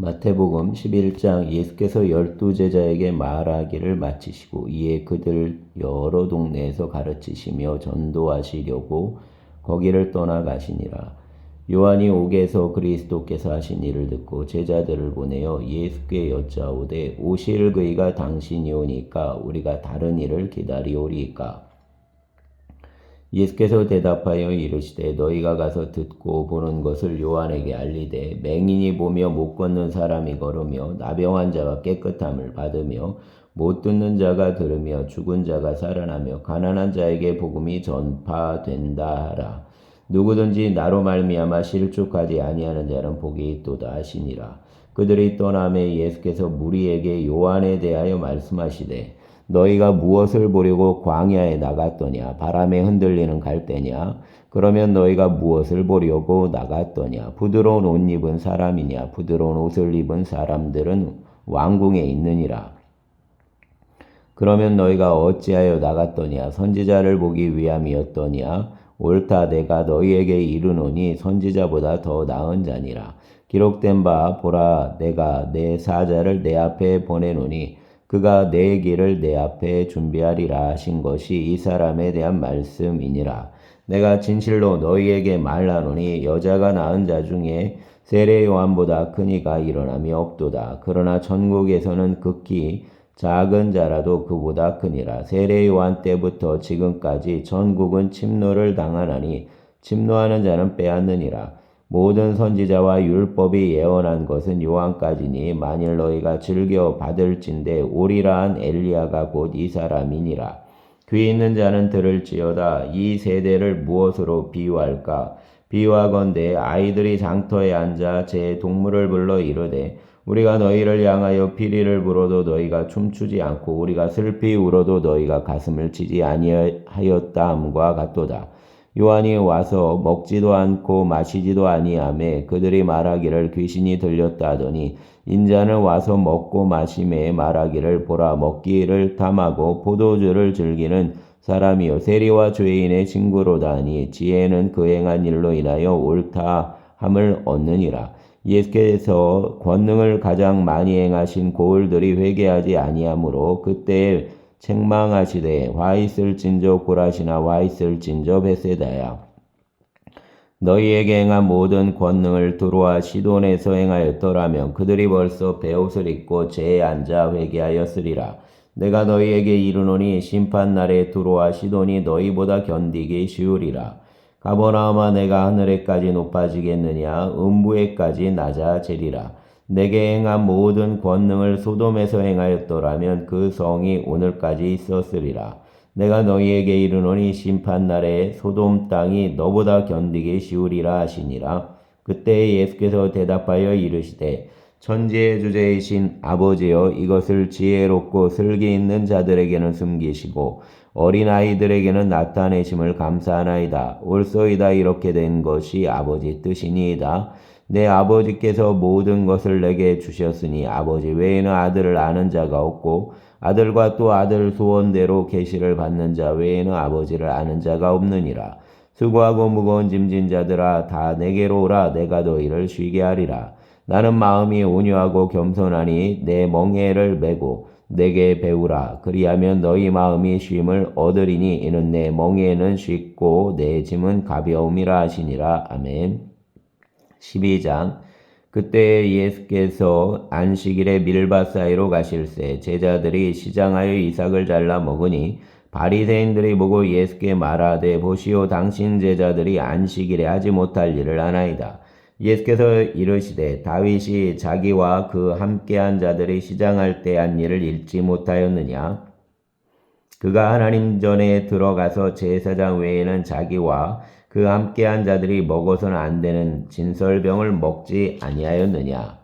마태복음 11장 예수께서 12제자에게 말하기를 마치시고 이에 그들 여러 동네에서 가르치시며 전도하시려고 거기를 떠나가시니라. 요한이 옥에서 그리스도께서 하신 일을 듣고 제자들을 보내어 예수께 여짜오되 오실 그이가 당신이 오니까 우리가 다른 일을 기다리오리이까. 예수께서 대답하여 이르시되 너희가 가서 듣고 보는 것을 요한에게 알리되 맹인이 보며 못 걷는 사람이 걸으며 나병한 자가 깨끗함을 받으며 못 듣는 자가 들으며 죽은 자가 살아나며 가난한 자에게 복음이 전파된다 하라. 누구든지 나로 말미암아 실족하지 아니하는 자는 복이 있도다 하시니라. 그들이 떠나매 예수께서 무리에게 요한에 대하여 말씀하시되 너희가 무엇을 보려고 광야에 나갔더냐? 바람에 흔들리는 갈대냐? 그러면 너희가 무엇을 보려고 나갔더냐? 부드러운 옷 입은 사람이냐? 부드러운 옷을 입은 사람들은 왕궁에 있느니라. 그러면 너희가 어찌하여 나갔더냐? 선지자를 보기 위함이었더냐? 옳다 내가 너희에게 이르노니 선지자보다 더 나은 자니라. 기록된 바 보라 내가 내 사자를 내 앞에 보내노니 그가 내 길을 내 앞에 준비하리라 하신 것이 이 사람에 대한 말씀이니라. 내가 진실로 너희에게 말하노니 여자가 낳은 자 중에 세례 요한보다 큰 이가 일어남이 없도다. 그러나 천국에서는 극히 작은 자라도 그보다 크니라. 세례 요한 때부터 지금까지 천국은 침노를 당하나니 침노하는 자는 빼앗느니라. 모든 선지자와 율법이 예언한 것은 요한까지니 만일 너희가 즐겨 받을진대 오리라 한 엘리야가 곧 이 사람이니라. 귀 있는 자는 들을지어다. 이 세대를 무엇으로 비유할까? 비유하건대 아이들이 장터에 앉아 제 동물을 불러 이르되 우리가 너희를 향하여 피리를 불어도 너희가 춤추지 않고 우리가 슬피 울어도 너희가 가슴을 치지 아니하였다 함과 같도다. 요한이 와서 먹지도 않고 마시지도 아니하매 그들이 말하기를 귀신이 들렸다 하더니 인자는 와서 먹고 마시매 말하기를 보라 먹기를 탐하고 포도주를 즐기는 사람이요 세리와 죄인의 친구로다 하니 지혜는 그 행한 일로 인하여 옳다 함을 얻느니라. 예수께서 권능을 가장 많이 행하신 고을들이 회개하지 아니하므로 그때에 책망하시되 화 있을진저 고라시나 화 있을진저 베세다야. 너희에게 행한 모든 권능을 두로와 시돈에서 행하였더라면 그들이 벌써 베옷을 입고 제에 앉아 회개하였으리라. 내가 너희에게 이르노니 심판날에 두로와 시돈이 너희보다 견디기 쉬우리라. 가버나움아 내가 하늘에까지 높아지겠느냐 음부에까지 낮아지리라. 내게 행한 모든 권능을 소돔에서 행하였더라면 그 성이 오늘까지 있었으리라. 내가 너희에게 이르노니 심판날에 소돔 땅이 너보다 견디기 쉬우리라 하시니라. 그때 예수께서 대답하여 이르시되 천지의 주제이신 아버지여 이것을 지혜롭고 슬기 있는 자들에게는 숨기시고 어린아이들에게는 나타내심을 감사하나이다. 옳소이다 이렇게 된 것이 아버지 뜻이니이다. 내 아버지께서 모든 것을 내게 주셨으니 아버지 외에는 아들을 아는 자가 없고 아들과 또 아들 소원대로 계시를 받는 자 외에는 아버지를 아는 자가 없느니라. 수고하고 무거운 짐진 자들아 다 내게로 오라 내가 너희를 쉬게 하리라. 나는 마음이 온유하고 겸손하니 내 멍에를 메고 내게 배우라. 그리하면 너희 마음이 쉼을 얻으리니 이는 내 멍에는 쉽고 내 짐은 가벼움이라 하시니라. 아멘. 12장 그때 예수께서 안식일에 밀밭 사이로 가실새 제자들이 시장하여 이삭을 잘라 먹으니 바리새인들이 보고 예수께 말하되 보시오 당신 제자들이 안식일에 하지 못할 일을 하나이다. 예수께서 이르시되 다윗이 자기와 그 함께한 자들이 시장할 때 한 일을 읽지 못하였느냐? 그가 하나님 전에 들어가서 제사장 외에는 자기와 그 함께한 자들이 먹어서는 안 되는 진설병을 먹지 아니하였느냐?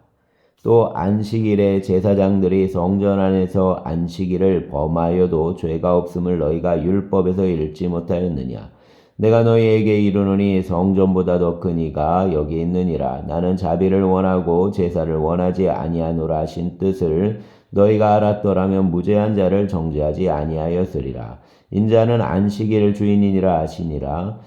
또 안식일에 제사장들이 성전 안에서 안식일을 범하여도 죄가 없음을 너희가 율법에서 읽지 못하였느냐? 내가 너희에게 이르노니 성전보다 더 큰 이가 여기 있느니라. 나는 자비를 원하고 제사를 원하지 아니하노라 하신 뜻을 너희가 알았더라면 무죄한 자를 정죄하지 아니하였으리라. 인자는 안식일 주인이니라 하시니라.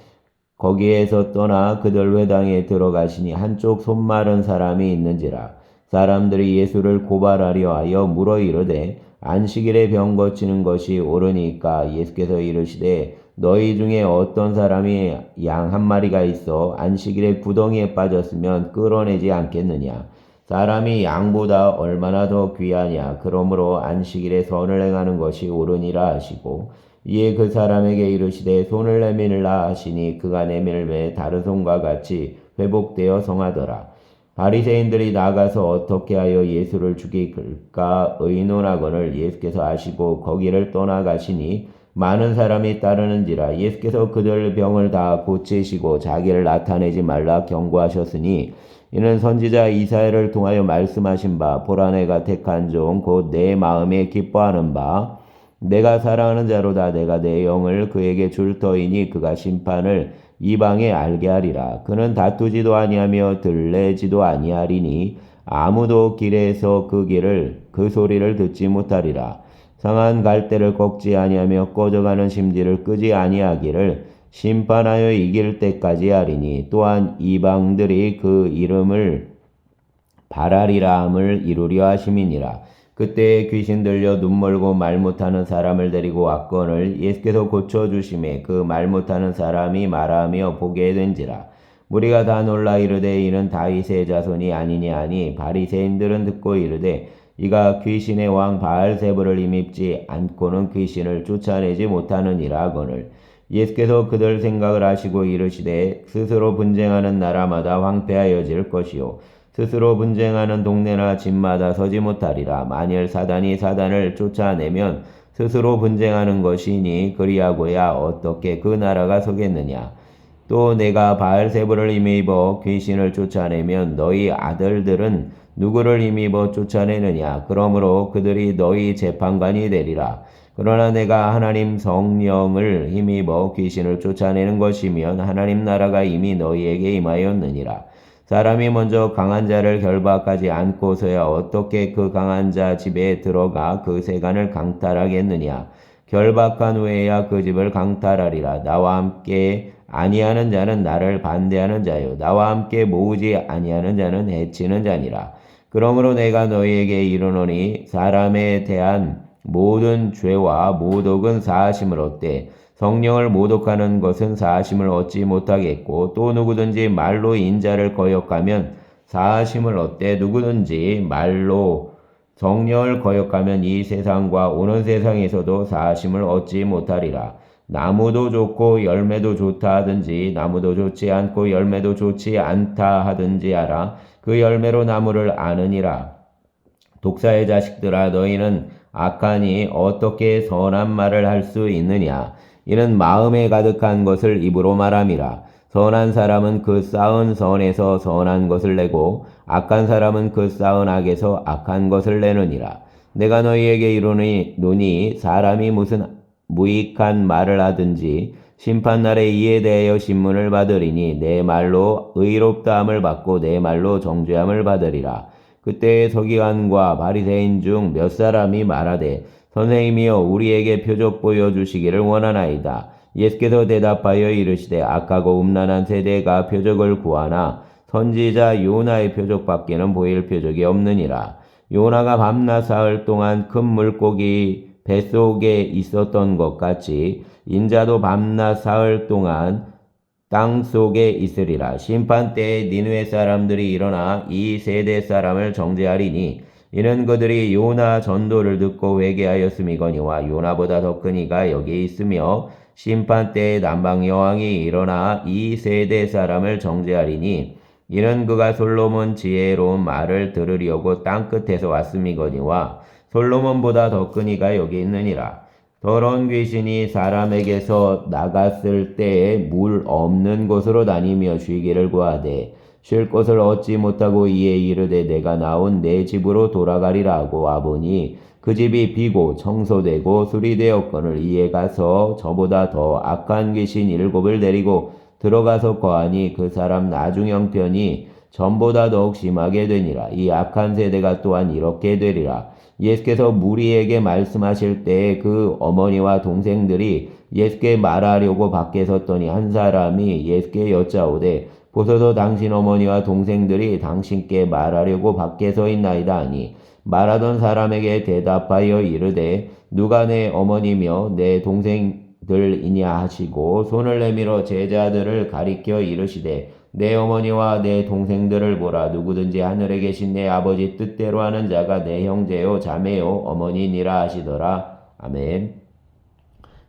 거기에서 떠나 그들 회당에 들어가시니 한쪽 손 마른 사람이 있는지라. 사람들이 예수를 고발하려 하여 물어 이르되 안식일에 병 고치는 것이 옳으니까? 예수께서 이르시되 너희 중에 어떤 사람이 양 한 마리가 있어 안식일에 구덩이에 빠졌으면 끌어내지 않겠느냐? 사람이 양보다 얼마나 더 귀하냐? 그러므로 안식일에 선을 행하는 것이 옳으니라 하시고, 이에 그 사람에게 이르시되 손을 내밀라 하시니 그가 내밀매 다른 손과 같이 회복되어 성하더라. 바리새인들이 나가서 어떻게 하여 예수를 죽일까 의논하거늘 예수께서 아시고 거기를 떠나가시니 많은 사람이 따르는지라. 예수께서 그들 병을 다 고치시고 자기를 나타내지 말라 경고하셨으니, 이는 선지자 이사야를 통하여 말씀하신 바 보라 내가 택한 종 곧 내 마음에 기뻐하는 바 내가 사랑하는 자로다. 내가 내 영을 그에게 줄 터이니 그가 심판을 이방에 알게 하리라. 그는 다투지도 아니하며 들레지도 아니하리니 아무도 길에서 그 소리를 듣지 못하리라. 상한 갈대를 꺾지 아니하며 꺼져가는 심지를 끄지 아니하기를 심판하여 이길 때까지 하리니, 또한 이방들이 그 이름을 바라리라 함을 이루려 하심이니라. 그때에 귀신 들려 눈 멀고 말 못하는 사람을 데리고 왔거늘 예수께서 고쳐주심에 그 말 못하는 사람이 말하며 보게 된지라. 무리가 다 놀라 이르되 이는 다윗의 자손이 아니냐 하니, 바리새인들은 듣고 이르되 이가 귀신의 왕 바알세불을 힘입지 않고는 귀신을 쫓아내지 못하느니라 하거늘 예수께서 그들 생각을 아시고 이르시되 스스로 분쟁하는 나라마다 황폐하여질 것이요 스스로 분쟁하는 동네나 집마다 서지 못하리라. 만일 사단이 사단을 쫓아내면 스스로 분쟁하는 것이니 그리하고야 어떻게 그 나라가 서겠느냐. 또 내가 바알세불을 힘입어 귀신을 쫓아내면 너희 아들들은 누구를 힘입어 쫓아내느냐. 그러므로 그들이 너희 재판관이 되리라. 그러나 내가 하나님 성령을 힘입어 귀신을 쫓아내는 것이면 하나님 나라가 이미 너희에게 임하였느니라. 사람이 먼저 강한 자를 결박하지 않고서야 어떻게 그 강한 자 집에 들어가 그 세간을 강탈하겠느냐. 결박한 후에야 그 집을 강탈하리라. 나와 함께 아니하는 자는 나를 반대하는 자요 나와 함께 모으지 아니하는 자는 해치는 자니라. 그러므로 내가 너희에게 이르노니 사람에 대한 모든 죄와 모독은 사하심을 얻되 성령을 모독하는 것은 사하심을 얻지 못하겠고, 또 누구든지 말로 인자를 거역하면 사하심을 얻되 누구든지 말로 성령을 거역하면 이 세상과 오는 세상에서도 사하심을 얻지 못하리라. 나무도 좋고 열매도 좋다 하든지 나무도 좋지 않고 열매도 좋지 않다 하든지 하라. 그 열매로 나무를 아느니라. 독사의 자식들아, 너희는 악하니 어떻게 선한 말을 할 수 있느냐. 이는 마음에 가득한 것을 입으로 말함이라. 선한 사람은 그 쌓은 선에서 선한 것을 내고 악한 사람은 그 쌓은 악에서 악한 것을 내느니라. 내가 너희에게 이르노니 사람이 무슨 무익한 말을 하든지 심판날에 이에 대하여 신문을 받으리니 내 말로 의롭다함을 받고 내 말로 정죄함을 받으리라. 그때에 서기관과 바리새인 중 몇 사람이 말하되 선생님이여 우리에게 표적 보여주시기를 원하나이다. 예수께서 대답하여 이르시되 악하고 음란한 세대가 표적을 구하나 선지자 요나의 표적밖에는 보일 표적이 없느니라. 요나가 밤낮 사흘 동안 큰 물고기 뱃속에 있었던 것 같이 인자도 밤낮 사흘 동안 땅 속에 있으리라. 심판 때에 니느웨 사람들이 일어나 이 세대 사람을 정죄하리니 이는 그들이 요나 전도를 듣고 회개하였음이거니와 요나보다 더 큰 이가 여기 있으며 심판 때에 남방 여왕이 일어나 이 세대 사람을 정죄하리니 이는 그가 솔로몬 지혜로운 말을 들으려고 땅 끝에서 왔음이거니와 솔로몬보다 더 큰 이가 여기 있느니라. 더러운 귀신이 사람에게서 나갔을 때에 물 없는 곳으로 다니며 쉬기를 구하되 쉴 곳을 얻지 못하고 이에 이르되 내가 나온 내 집으로 돌아가리라 하고 와보니 그 집이 비고 청소되고 수리되었거늘 이에 가서 저보다 더 악한 귀신 7을 데리고 들어가서 거하니 그 사람 나중 형편이 전보다 더욱 심하게 되니라. 이 악한 세대가 또한 이렇게 되리라. 예수께서 무리에게 말씀하실 때에 그 어머니와 동생들이 예수께 말하려고 밖에 섰더니 한 사람이 예수께 여짜오되 보소서 당신 어머니와 동생들이 당신께 말하려고 밖에 서 있나이다 하니 말하던 사람에게 대답하여 이르되 누가 내 어머니며 내 동생들이냐 하시고 손을 내밀어 제자들을 가리켜 이르시되 내 어머니와 내 동생들을 보라. 누구든지 하늘에 계신 내 아버지 뜻대로 하는 자가 내 형제요 자매요 어머니니라 하시더라. 아멘.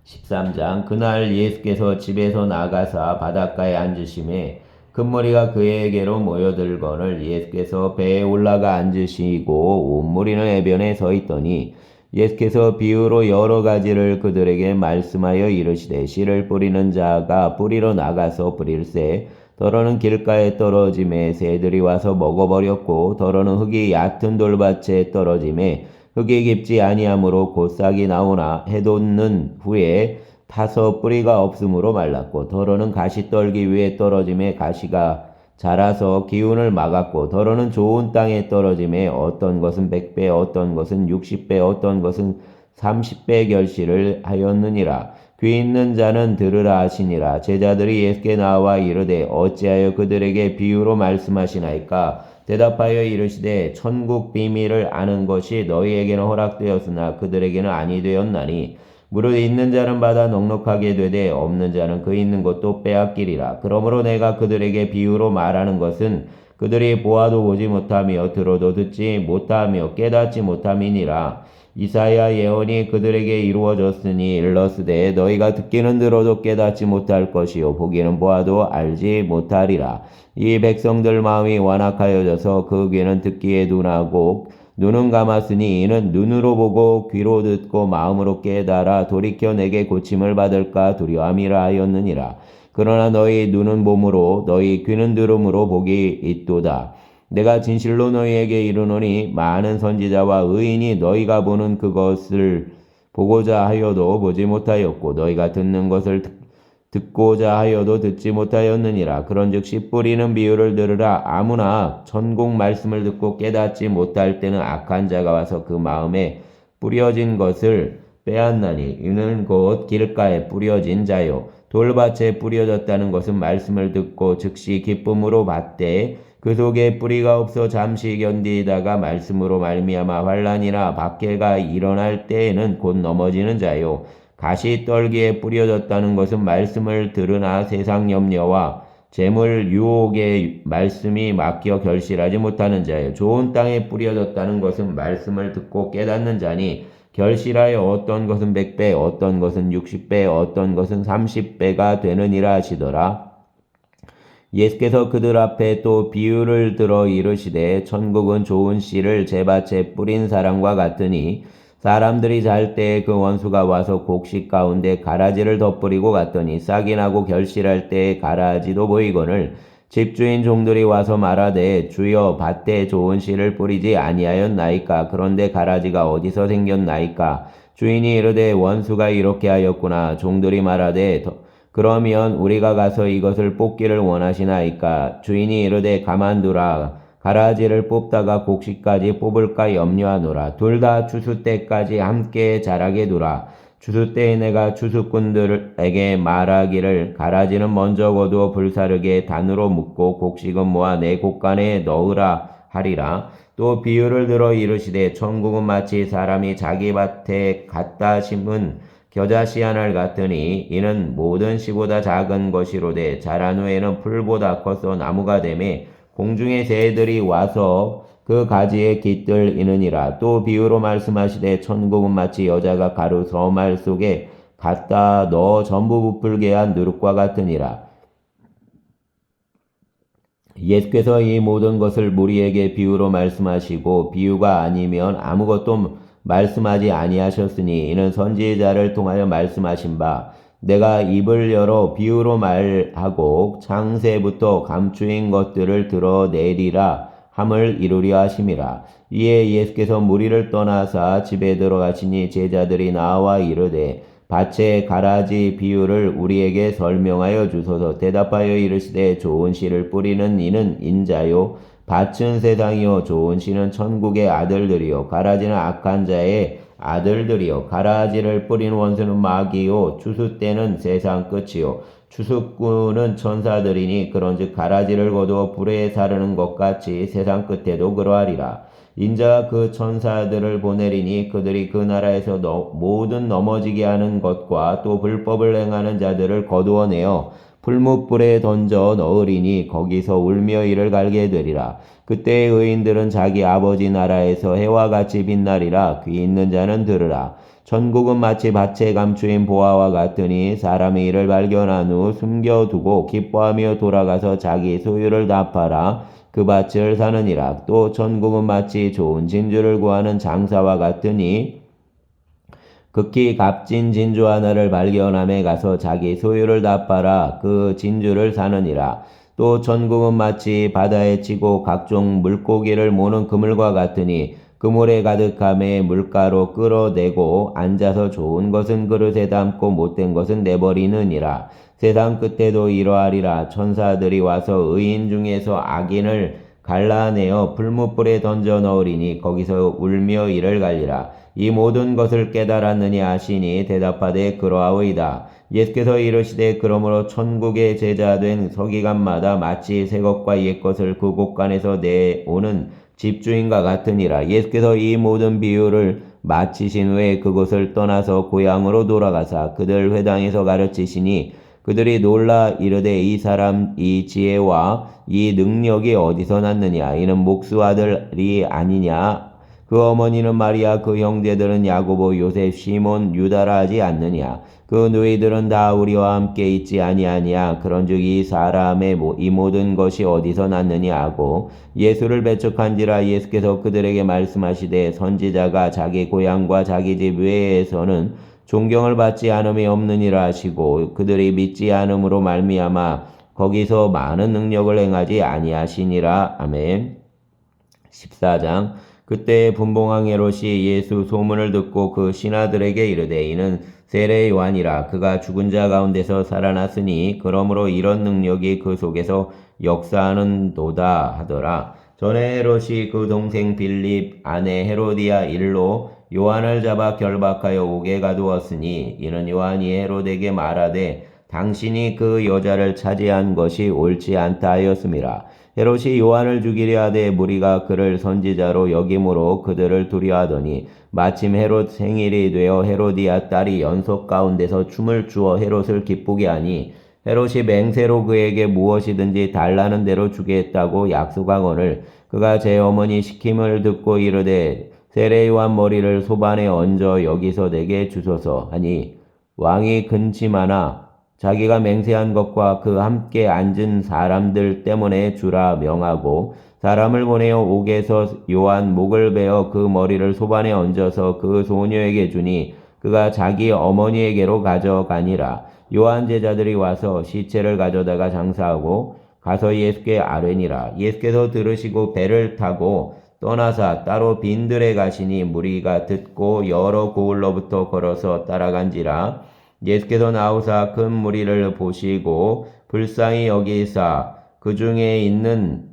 13장. 그날 예수께서 집에서 나가사 바닷가에 앉으심에 큰 무리가 그에게로 모여들거늘 예수께서 배에 올라가 앉으시고 온 무리는 해변에 서 있더니 예수께서 비유로 여러 가지를 그들에게 말씀하여 이르시되 씨를 뿌리는 자가 뿌리러 나가서 뿌릴새 더러는 길가에 떨어짐에 새들이 와서 먹어버렸고 더러는 흙이 얕은 돌밭에 떨어짐에 흙이 깊지 아니하므로 곧 싹이 나오나 해돋는 후에 타서 뿌리가 없으므로 말랐고 더러는 가시떨기 위에 떨어짐에 가시가 자라서 기운을 막았고 더러는 좋은 땅에 떨어짐에 어떤 것은 100배 어떤 것은 60배 어떤 것은 30배 결실을 하였느니라. 귀 있는 자는 들으라 하시니라. 제자들이 예수께 나와 이르되 어찌하여 그들에게 비유로 말씀하시나이까. 대답하여 이르시되 천국 비밀을 아는 것이 너희에게는 허락되었으나 그들에게는 아니 되었나니 무릇 있는 자는 받아 넉넉하게 되되 없는 자는 그 있는 것도 빼앗기리라. 그러므로 내가 그들에게 비유로 말하는 것은 그들이 보아도 보지 못하며 들어도 듣지 못하며 깨닫지 못함이니라. 이사야 예언이 그들에게 이루어졌으니 일러스되 너희가 듣기는 들어도 깨닫지 못할 것이요 보기는 보아도 알지 못하리라. 이 백성들 마음이 완악하여져서 그 귀는 듣기에 둔하고 눈은 감았으니 이는 눈으로 보고 귀로 듣고 마음으로 깨달아 돌이켜 내게 고침을 받을까 두려움이라 하였느니라. 그러나 너희 눈은 봄으로 너희 귀는 들음으로 복이 있도다. 내가 진실로 너희에게 이르노니 많은 선지자와 의인이 너희가 보는 그것을 보고자 하여도 보지 못하였고 너희가 듣는 것을 듣고자 하여도 듣지 못하였느니라. 그런즉 씨 뿌리는 비유를 들으라. 아무나 천국 말씀을 듣고 깨닫지 못할 때는 악한 자가 와서 그 마음에 뿌려진 것을 빼앗나니 이는 곧 길가에 뿌려진 자요 돌밭에 뿌려졌다는 것은 말씀을 듣고 즉시 기쁨으로 받되 그 속에 뿌리가 없어 잠시 견디다가 말씀으로 말미암아 환난이나 박해가 일어날 때에는 곧 넘어지는 자요 가시떨기에 뿌려졌다는 것은 말씀을 들으나 세상 염려와 재물 유혹에 말씀이 막혀 결실하지 못하는 자요 좋은 땅에 뿌려졌다는 것은 말씀을 듣고 깨닫는 자니 결실하여 어떤 것은 100배 어떤 것은 60배 어떤 것은 30배가 되느니라 하시더라. 예수께서 그들 앞에 또 비유를 들어 이르시되 천국은 좋은 씨를 제밭에 뿌린 사람과 같으니 사람들이 잘 때에 그 원수가 와서 곡식 가운데 가라지를 덧뿌리고 갔더니 싹이 나고 결실할 때에 가라지도 보이거늘 집주인 종들이 와서 말하되 주여 밭에 좋은 씨를 뿌리지 아니하였나이까. 그런데 가라지가 어디서 생겼나이까. 주인이 이르되 원수가 이렇게 하였구나. 종들이 말하되 그러면 우리가 가서 이것을 뽑기를 원하시나이까. 주인이 이르되 가만두라. 가라지를 뽑다가 곡식까지 뽑을까 염려하노라. 둘 다 추수 때까지 함께 자라게 두라. 추수 때에 내가 추수꾼들에게 말하기를 가라지는 먼저 거두어 불사르게 단으로 묶고 곡식은 모아 내 곡간에 넣으라 하리라. 또 비유를 들어 이르시되 천국은 마치 사람이 자기 밭에 갖다 심은 겨자씨 하나를 같으니 이는 모든 씨보다 작은 것이로되 자란 후에는 풀보다 커서 나무가 되매 공중의 새들이 와서 그 가지에 깃들이느니라. 또 비유로 말씀하시되 천국은 마치 여자가 가루 서말 속에 갖다 넣어 전부 부풀게 한 누룩과 같으니라. 예수께서 이 모든 것을 무리에게 비유로 말씀하시고 비유가 아니면 아무것도 말씀하지 아니하셨으니 이는 선지자를 통하여 말씀하신 바 내가 입을 열어 비유로 말하고 창세부터 감추인 것들을 드러내리라 함을 이루려 하심이라. 이에 예수께서 무리를 떠나사 집에 들어가시니 제자들이 나와 이르되 밭의 가라지 비유를 우리에게 설명하여 주소서. 대답하여 이르시되 좋은 씨를 뿌리는 이는 인자요 밭은 세상이요 좋은 씨는 천국의 아들들이요 가라지는 악한 자의 아들들이요 가라지를 뿌린 원수는 마귀요 추수 때는 세상 끝이요 추수꾼은 천사들이니 그런즉 가라지를 거두어 불에 사르는 것 같이 세상 끝에도 그러하리라. 인자가 그 천사들을 보내리니 그들이 그 나라에서 모든 넘어지게 하는 것과 또 불법을 행하는 자들을 거두어내어 풀무불에 던져 넣으리니 거기서 울며 이를 갈게 되리라. 그때의 의인들은 자기 아버지 나라에서 해와 같이 빛나리라. 귀 있는 자는 들으라. 천국은 마치 밭에 감추인 보화와 같으니 사람이 이를 발견한 후 숨겨두고 기뻐하며 돌아가서 자기 소유를 다 팔아 그 밭을 사느니라. 또 천국은 마치 좋은 진주를 구하는 장사와 같으니 극히 값진 진주 하나를 발견함에 가서 자기 소유를 다 팔아 그 진주를 사느니라. 또 천국은 마치 바다에 치고 각종 물고기를 모는 그물과 같으니 그물에 가득함에 물가로 끌어내고 앉아서 좋은 것은 그릇에 담고 못된 것은 내버리느니라. 세상 끝에도 이러하리라. 천사들이 와서 의인 중에서 악인을 갈라내어 불무불에 던져 넣으리니 거기서 울며 이를 갈리라. 이 모든 것을 깨달았느냐 하시니 대답하되 그러하오이다. 예수께서 이르시되 그러므로 천국의 제자된 서기관마다 마치 새 것과 옛 것을 그 곳간에서 내오는 집주인과 같으니라. 예수께서 이 모든 비유를 마치신 후에 그곳을 떠나서 고향으로 돌아가사 그들 회당에서 가르치시니 그들이 놀라 이르되 이 사람 이 지혜와 이 능력이 어디서 났느냐. 이는 목수 아들이 아니냐. 그 어머니는 마리아, 그 형제들은 야고보, 요셉, 시몬, 유다라 하지 않느냐. 그 누이들은 다 우리와 함께 있지 아니하냐. 그런즉 이 사람의 이 모든 것이 어디서 났느냐 하고 예수를 배척한지라. 예수께서 그들에게 말씀하시되 선지자가 자기 고향과 자기 집 외에서는 존경을 받지 않음이 없느니라 하시고 그들이 믿지 않음으로 말미암아 거기서 많은 능력을 행하지 아니하시니라. 아멘. 14장. 그때 분봉왕 헤롯이 예수 소문을 듣고 그 신하들에게 이르되 이는 세례 요한이라. 그가 죽은 자 가운데서 살아났으니 그러므로 이런 능력이 그 속에서 역사하는도다 하더라. 전에 헤롯이 그 동생 빌립 아내 헤로디아 일로 요한을 잡아 결박하여 옥에 가두었으니 이는 요한이 헤롯에게 말하되 당신이 그 여자를 차지한 것이 옳지 않다 하였음이라. 헤롯이 요한을 죽이려 하되 무리가 그를 선지자로 여김으로 그들을 두려하더니 마침 헤롯 생일이 되어 헤로디아 딸이 연속 가운데서 춤을 추어 헤롯을 기쁘게 하니 헤롯이 맹세로 그에게 무엇이든지 달라는 대로 주겠다고 약속하거늘 그가 제 어머니 시킴을 듣고 이르되 세례 요한 머리를 소반에 얹어 여기서 내게 주소서 하니 왕이 근심하나 자기가 맹세한 것과 그 함께 앉은 사람들 때문에 주라 명하고 사람을 보내어 옥에서 요한 목을 베어 그 머리를 소반에 얹어서 그 소녀에게 주니 그가 자기 어머니에게로 가져가니라. 요한 제자들이 와서 시체를 가져다가 장사하고 가서 예수께 아뢰니라. 예수께서 들으시고 배를 타고 떠나사 따로 빈들에 가시니 무리가 듣고 여러 고을로부터 걸어서 따라간지라. 예수께서 나오사 큰 무리를 보시고 불쌍히 여기사 그 중에 있는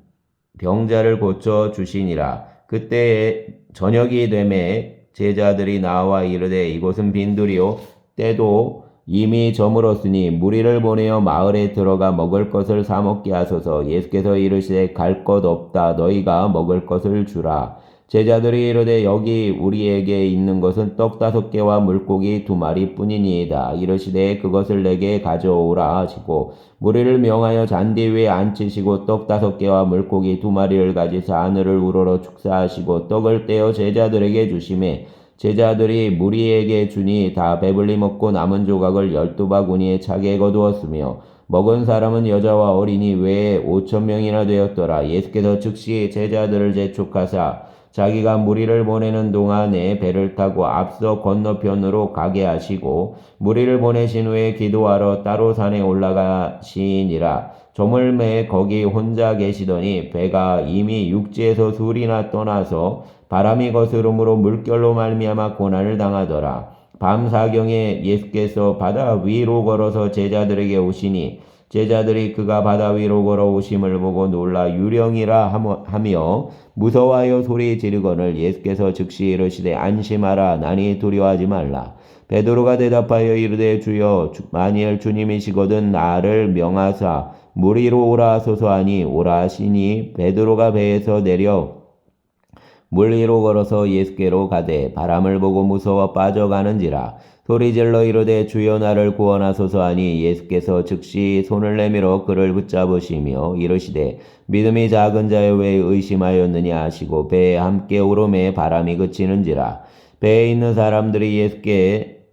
병자를 고쳐 주시니라. 그때 저녁이 되매 제자들이 나와 이르되 이곳은 빈들이요 때도 이미 저물었으니 무리를 보내어 마을에 들어가 먹을 것을 사 먹게 하소서. 예수께서 이르시되 갈 것 없다. 너희가 먹을 것을 주라. 제자들이 이르되 여기 우리에게 있는 것은 떡 5개와 물고기 2마리 뿐이니이다. 이르시되 그것을 내게 가져오라 하시고 무리를 명하여 잔디 위에 앉히시고 떡 5개와 물고기 2마리를 가지사 하늘을 우러러 축사하시고 떡을 떼어 제자들에게 주시매 제자들이 무리에게 주니 다 배불리 먹고 남은 조각을 12바구니에 차게 거두었으며 먹은 사람은 여자와 어린이 외에 5,000명이나 되었더라. 예수께서 즉시 제자들을 재촉하사 자기가 무리를 보내는 동안에 배를 타고 앞서 건너편으로 가게 하시고 무리를 보내신 후에 기도하러 따로 산에 올라가시니라. 저물매 거기 혼자 계시더니 배가 이미 육지에서 술이나 떠나서 바람이 거스름으로 물결로 말미암아 고난을 당하더라. 밤 사경에 예수께서 바다 위로 걸어서 제자들에게 오시니 제자들이 그가 바다 위로 걸어오심을 보고 놀라 유령이라 하며 무서워하여 소리 지르거늘 예수께서 즉시 이르시되 안심하라 나니 두려워하지 말라. 베드로가 대답하여 이르되 주여 만일 주님이시거든 나를 명하사 물 위로 오라 하소서 하니 오라 하시니 베드로가 배에서 내려 물 위로 걸어서 예수께로 가되 바람을 보고 무서워 빠져가는지라. 소리질러 이르되 주여 나를 구원하소서 하니 예수께서 즉시 손을 내밀어 그를 붙잡으시며 이르시되 믿음이 작은 자여 왜 의심하였느냐 하시고 배에 함께 오름에 바람이 그치는지라. 배에 있는 사람들이 예수께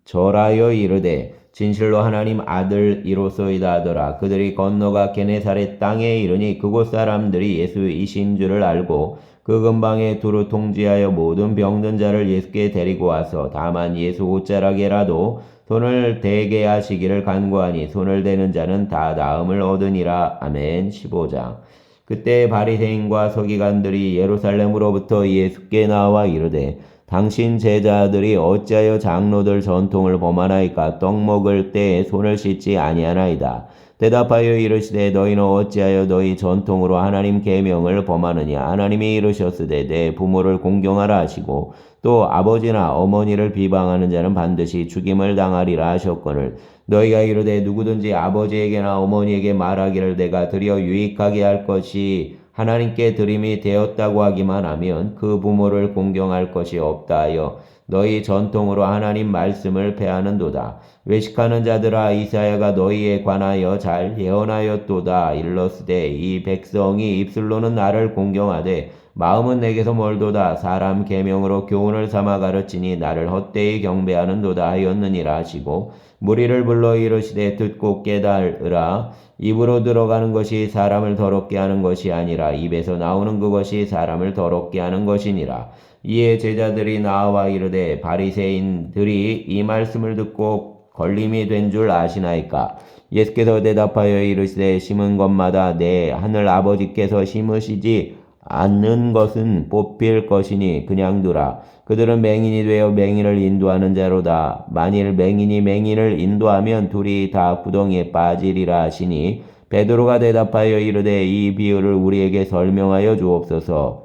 절하여 이르되 진실로 하나님 아들이로소이다 하더라. 그들이 건너가 게네사렛 땅에 이르니 그곳 사람들이 예수이신 줄을 알고 그 근방에 두루 통지하여 모든 병든 자를 예수께 데리고 와서 다만 예수 옷자락에라도 손을 대게 하시기를 간구하니 손을 대는 자는 다 나음을 얻으니라. 아멘. 15장. 그때 바리새인과 서기관들이 예루살렘으로부터 예수께 나와 이르되 당신 제자들이 어찌하여 장로들 전통을 범하나이까? 떡 먹을 때에 손을 씻지 아니하나이다. 대답하여 이르시되 너희는 어찌하여 너희 전통으로 하나님 계명을 범하느냐? 하나님이 이르셨으되 내 부모를 공경하라 하시고 또 아버지나 어머니를 비방하는 자는 반드시 죽임을 당하리라 하셨거늘 너희가 이르되 누구든지 아버지에게나 어머니에게 말하기를 내가 드려 유익하게 할 것이 하나님께 드림이 되었다고 하기만 하면 그 부모를 공경할 것이 없다 하여 너희 전통으로 하나님 말씀을 폐하는도다. 외식하는 자들아 이사야가 너희에 관하여 잘 예언하였도다. 일러스되 이 백성이 입술로는 나를 공경하되 마음은 내게서 멀도다. 사람 계명으로 교훈을 삼아 가르치니 나를 헛되이 경배하는도다 하였느니라 하시고 무리를 불러 이르시되 듣고 깨달으라. 입으로 들어가는 것이 사람을 더럽게 하는 것이 아니라 입에서 나오는 그것이 사람을 더럽게 하는 것이니라. 이에 제자들이 나와 이르되 바리새인들이 이 말씀을 듣고 걸림이 된 줄 아시나이까? 예수께서 대답하여 이르시되 심은 것마다 내 하늘 아버지께서 심으시지 않는 것은 뽑힐 것이니 그냥 두라. 그들은 맹인이 되어 맹인을 인도하는 자로다. 만일 맹인이 맹인을 인도하면 둘이 다 구덩이에 빠지리라 하시니 베드로가 대답하여 이르되 이 비유를 우리에게 설명하여 주옵소서.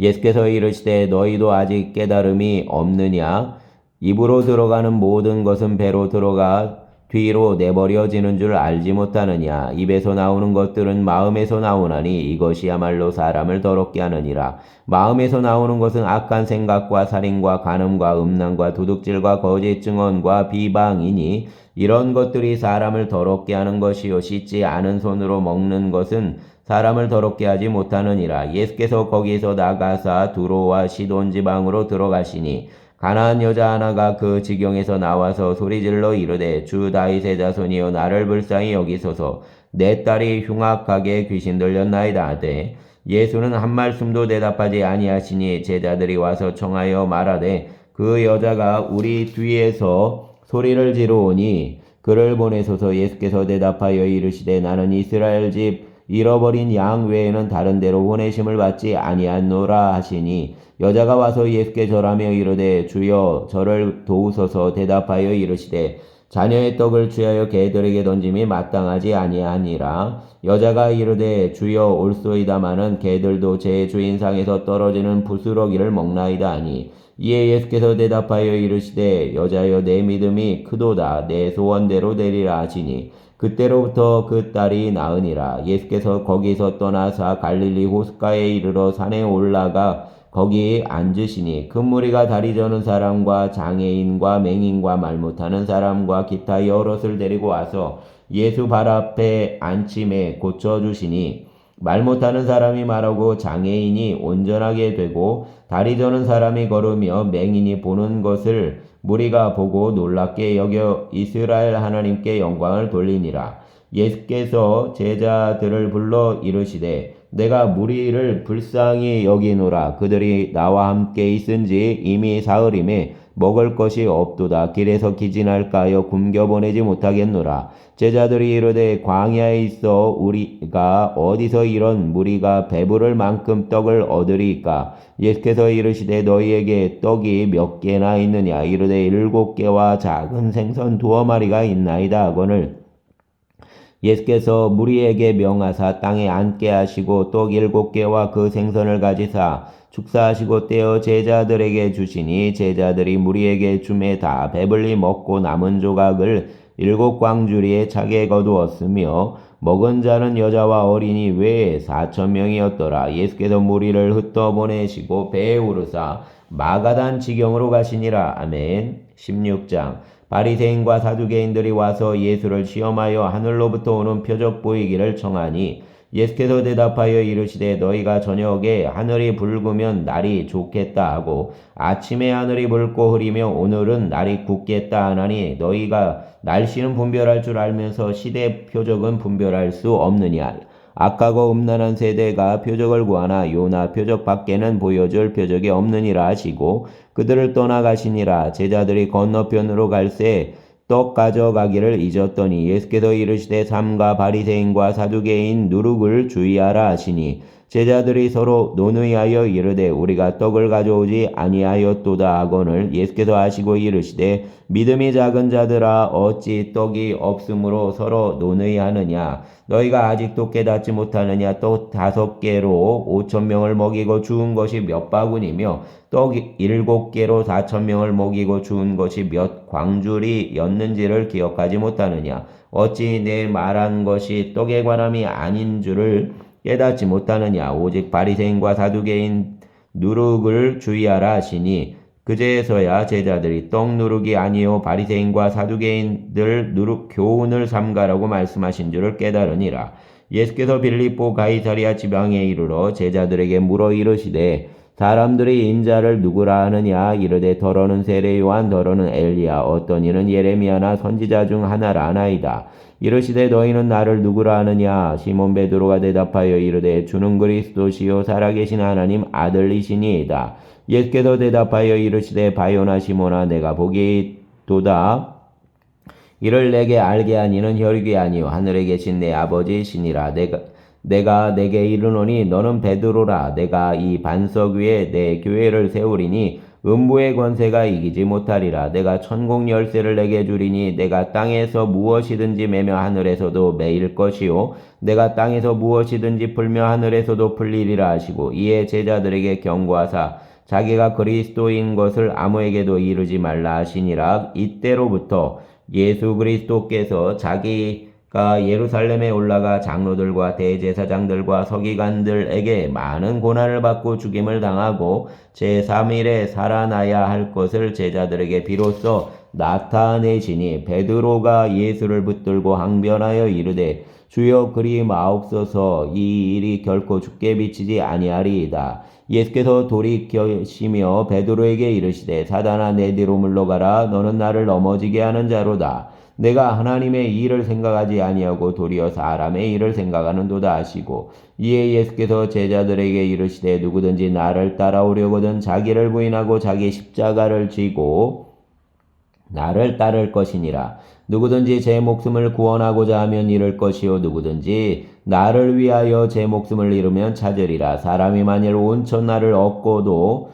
예수께서 이르시되 너희도 아직 깨달음이 없느냐? 입으로 들어가는 모든 것은 배로 들어가 뒤로 내버려지는 줄 알지 못하느냐. 입에서 나오는 것들은 마음에서 나오나니 이것이야말로 사람을 더럽게 하느니라. 마음에서 나오는 것은 악한 생각과 살인과 간음과 음란과 도둑질과 거짓 증언과 비방이니 이런 것들이 사람을 더럽게 하는 것이요 씻지 않은 손으로 먹는 것은 사람을 더럽게 하지 못하느니라. 예수께서 거기서 나가사 두로와 시돈 지방으로 들어가시니 가나안 여자 하나가 그 지경에서 나와서 소리질러 이르되 주 다윗의 자손이여 나를 불쌍히 여기소서. 내 딸이 흉악하게 귀신 들렸나이다 하되 예수는 한 말씀도 대답하지 아니하시니 제자들이 와서 청하여 말하되 그 여자가 우리 뒤에서 소리를 지르오니 그를 보내소서. 예수께서 대답하여 이르시되 나는 이스라엘 집 잃어버린 양 외에는 다른 데로 보내심을 받지 아니하노라 하시니 여자가 와서 예수께 절하며 이르되 주여 저를 도우소서. 대답하여 이르시되 자녀의 떡을 취하여 개들에게 던짐이 마땅하지 아니하니라. 여자가 이르되 주여 올소이다마는 개들도 제 주인상에서 떨어지는 부스러기를 먹나이다 하니 이에 예수께서 대답하여 이르시되 여자여 내 믿음이 크도다. 내 소원대로 되리라 하시니 그때로부터 그 딸이 나으니라. 예수께서 거기서 떠나사 갈릴리 호숫가에 이르러 산에 올라가 거기 앉으시니 큰 무리가 다리 저는 사람과 장애인과 맹인과 말 못하는 사람과 기타 여럿을 데리고 와서 예수 발 앞에 앉힘에 고쳐주시니 말 못하는 사람이 말하고 장애인이 온전하게 되고 다리 저는 사람이 걸으며 맹인이 보는 것을 무리가 보고 놀랍게 여겨 이스라엘 하나님께 영광을 돌리니라. 예수께서 제자들을 불러 이르시되 내가 무리를 불쌍히 여기노라. 그들이 나와 함께 있은지 이미 사흘임에 먹을 것이 없도다. 길에서 기진할까 하여 굶겨보내지 못하겠노라. 제자들이 이르되 광야에 있어 우리가 어디서 이런 무리가 배부를 만큼 떡을 얻으리까? 예수께서 이르시되 너희에게 떡이 몇 개나 있느냐? 이르되 7개와 작은 생선 2마리가 있나이다 하거늘 예수께서 무리에게 명하사 땅에 앉게 하시고 떡 7개와 그 생선을 가지사 축사하시고 떼어 제자들에게 주시니 제자들이 무리에게 주매 다 배불리 먹고 남은 조각을 7광주리에 차게 거두었으며 먹은 자는 여자와 어린이 외에 4,000명이었더라. 예수께서 무리를 흩어보내시고 배에 오르사 마가단 지경으로 가시니라. 아멘. 16장. 바리새인과 사두개인들이 와서 예수를 시험하여 하늘로부터 오는 표적 보이기를 청하니 예수께서 대답하여 이르시되 너희가 저녁에 하늘이 붉으면 날이 좋겠다 하고 아침에 하늘이 붉고 흐리며 오늘은 날이 굳겠다 하나니 너희가 날씨는 분별할 줄 알면서 시대 표적은 분별할 수 없느냐. 악하고 음란한 세대가 표적을 구하나 요나 표적 밖에는 보여줄 표적이 없느니라 하시고 그들을 떠나가시니라. 제자들이 건너편으로 갈새 떡 가져가기를 잊었더니 예수께서 이르시되 삼가 바리새인과 사두개인 누룩을 주의하라 하시니 제자들이 서로 논의하여 이르되 우리가 떡을 가져오지 아니하였도다 하거늘 예수께서 하시고 이르시되 믿음이 작은 자들아 어찌 떡이 없으므로 서로 논의하느냐. 너희가 아직도 깨닫지 못하느냐. 떡 5개로 5,000명을 먹이고 주운 것이 몇 바구니며 떡 7개로 4,000명을 먹이고 주운 것이 몇 광줄이였는지를 기억하지 못하느냐. 어찌 내 말한 것이 떡에 관함이 아닌 줄을 깨닫지 못하느냐. 오직 바리새인과 사두개인 누룩을 주의하라 하시니 그제서야 제자들이 떡 누룩이 아니요 바리새인과 사두개인들 누룩 교훈을 삼가라고 말씀하신 줄을 깨달으니라. 예수께서 빌립보 가이사리아 지방에 이르러 제자들에게 물어 이르시되 사람들이 인자를 누구라 하느냐. 이르되 더러는 세례 요한 더러는 엘리야 어떤 이는 예레미야나 선지자 중 하나라 하나이다. 이르시되 너희는 나를 누구라 하느냐. 시몬 베드로가 대답하여 이르되 주는 그리스도시요 살아계신 하나님 아들이시니이다. 예수께서 대답하여 이르시되 바요나 시몬아 내가 보기도다. 이를 내게 알게 하니는 혈육이 아니요 하늘에 계신 내 아버지시니라. 내가 내게 이르노니 너는 베드로라. 내가 이 반석 위에 내 교회를 세우리니 음부의 권세가 이기지 못하리라. 내가 천국 열쇠를 내게 주리니 내가 땅에서 무엇이든지 매며 하늘에서도 매일 것이요 내가 땅에서 무엇이든지 풀며 하늘에서도 풀리리라 하시고 이에 제자들에게 경고하사 자기가 그리스도인 것을 아무에게도 이르지 말라 하시니라. 이때로부터 예수 그리스도께서 자기가 예루살렘에 올라가 장로들과 대제사장들과 서기관들에게 많은 고난을 받고 죽임을 당하고 제3일에 살아나야 할 것을 제자들에게 비로소 나타내시니 베드로가 예수를 붙들고 항변하여 이르되 주여 그리 마옵소서. 이 일이 결코 주께 비치지 아니하리이다. 예수께서 돌이키시며 베드로에게 이르시되 사단아 내 뒤로 물러가라. 너는 나를 넘어지게 하는 자로다. 내가 하나님의 일을 생각하지 아니하고 도리어 사람의 일을 생각하는도다 하시고 이에 예수께서 제자들에게 이르시되 누구든지 나를 따라오려거든 자기를 부인하고 자기 십자가를 지고 나를 따를 것이니라. 누구든지 제 목숨을 구원하고자 하면 잃을 것이요 누구든지 나를 위하여 제 목숨을 잃으면 찾으리라. 사람이 만일 온천 나를 얻고도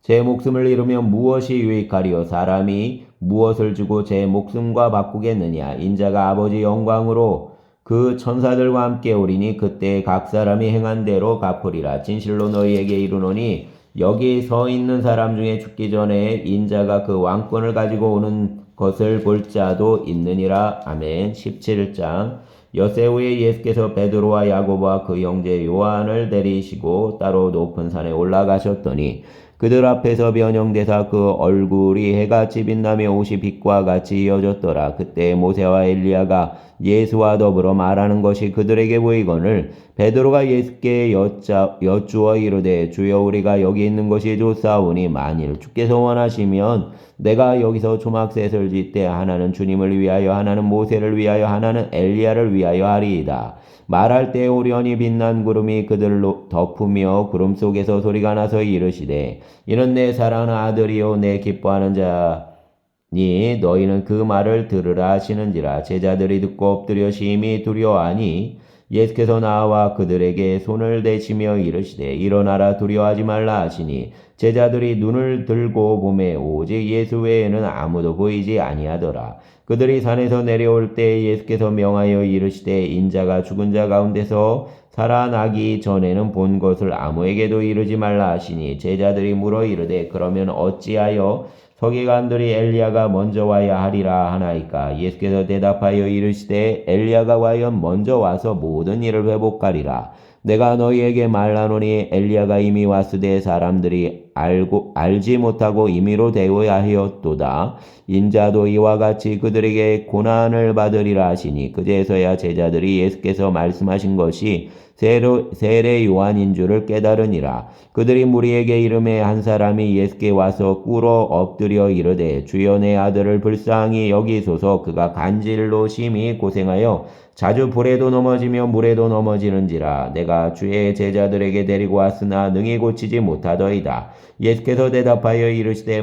제 목숨을 잃으면 무엇이 유익하리요. 사람이 무엇을 주고 제 목숨과 바꾸겠느냐. 인자가 아버지 영광으로 그 천사들과 함께 오리니 그때 각 사람이 행한 대로 갚으리라. 진실로 너희에게 이르노니 여기 서 있는 사람 중에 죽기 전에 인자가 그 왕권을 가지고 오는 것을 볼 자도 있느니라. 아멘. 17장. 엿새 후에 예수께서 베드로와 야고보와 그 형제 요한을 데리시고 따로 높은 산에 올라가셨더니 그들 앞에서 변형되사 그 얼굴이 해같이 빛나며 옷이 빛과 같이 이어졌더라. 그때 모세와 엘리야가 예수와 더불어 말하는 것이 그들에게 보이거늘 베드로가 예수께 여쭈어 이르되 주여 우리가 여기 있는 것이 좋사오니 만일 주께서 원하시면 내가 여기서 초막셋을 짓되 하나는 주님을 위하여 하나는 모세를 위하여 하나는 엘리야를 위하여 하리이다. 말할 때 오련히 빛난 구름이 그들로 덮으며 구름 속에서 소리가 나서 이르시되 이는 내 사랑하는 아들이요 내 기뻐하는 자니 너희는 그 말을 들으라 하시는지라. 제자들이 듣고 엎드려 심히 두려워하니 예수께서 나와 그들에게 손을 대시며 이르시되 일어나라 두려워하지 말라 하시니 제자들이 눈을 들고 보매 오직 예수 외에는 아무도 보이지 아니하더라. 그들이 산에서 내려올 때 예수께서 명하여 이르시되 인자가 죽은 자 가운데서 살아나기 전에는 본 것을 아무에게도 이르지 말라 하시니 제자들이 물어 이르되 그러면 어찌하여 서기관들이 엘리야가 먼저 와야 하리라 하나이까? 예수께서 대답하여 이르시되 엘리야가 과연 먼저 와서 모든 일을 회복하리라. 내가 너희에게 말하노니 엘리야가 이미 왔으되 사람들이 알지 못하고 임의로 대오야 하였도다. 인자도 이와 같이 그들에게 고난을 받으리라 하시니 그제서야 제자들이 예수께서 말씀하신 것이 세례 요한인 줄을 깨달으니라. 그들이 무리에게 이름에 한 사람이 예수께 와서 꿇어 엎드려 이르되 주여 내 아들을 불쌍히 여기소서. 그가 간질로 심히 고생하여 자주 불에도 넘어지며 물에도 넘어지는지라. 내가 주의 제자들에게 데리고 왔으나 능히 고치지 못하더이다. 예수께서 대답하여 이르시되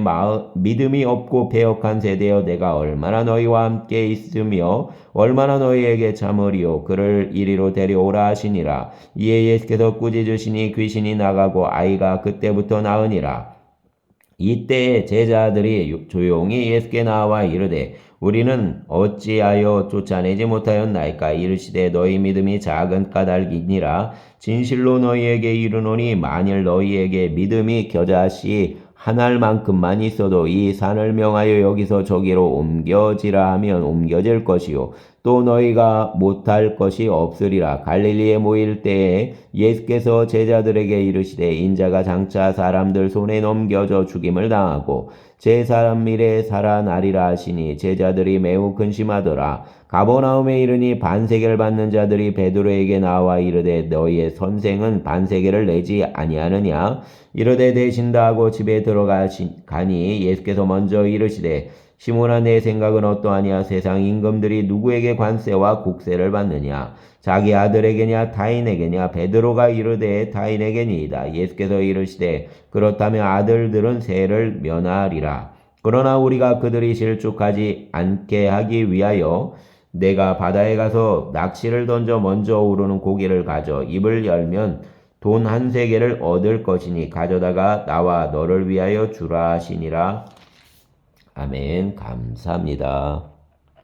믿음이 없고 배역한 세대여 내가 얼마나 너희와 함께 있으며 얼마나 너희에게 참으리요. 그를 이리로 데려오라 하시니라. 이에 예수께서 꾸짖으시니 귀신이 나가고 아이가 그때부터 나으니라. 이때에 제자들이 조용히 예수께 나와 이르되 우리는 어찌하여 쫓아내지 못하였나이까? 이르시되 너희 믿음이 작은 까닭이니라. 진실로 너희에게 이르노니 만일 너희에게 믿음이 겨자씨 한 알만큼만 있어도 이 산을 명하여 여기서 저기로 옮겨지라 하면 옮겨질 것이요 또 너희가 못할 것이 없으리라. 갈릴리에 모일 때에 예수께서 제자들에게 이르시되 인자가 장차 사람들 손에 넘겨져 죽임을 당하고 제3일에 살아나리라 하시니 제자들이 매우 근심하더라. 가버나움에 이르니 반세계를 받는 자들이 베드로에게 나와 이르되 너희의 선생은 반세계를 내지 아니하느냐? 이르되 내신다 하고 집에 들어가니 예수께서 먼저 이르시되 시몬아 내 생각은 어떠하냐? 세상 임금들이 누구에게 관세와 국세를 받느냐? 자기 아들에게냐 타인에게냐? 베드로가 이르되 타인에게니이다. 예수께서 이르시되 그렇다면 아들들은 세를 면하리라. 그러나 우리가 그들이 실족하지 않게 하기 위하여 내가 바다에 가서 낚시를 던져 먼저 오르는 고기를 가져 입을 열면 돈 1세겔을 얻을 것이니 가져다가 나와 너를 위하여 주라 하시니라. 아멘. 감사합니다.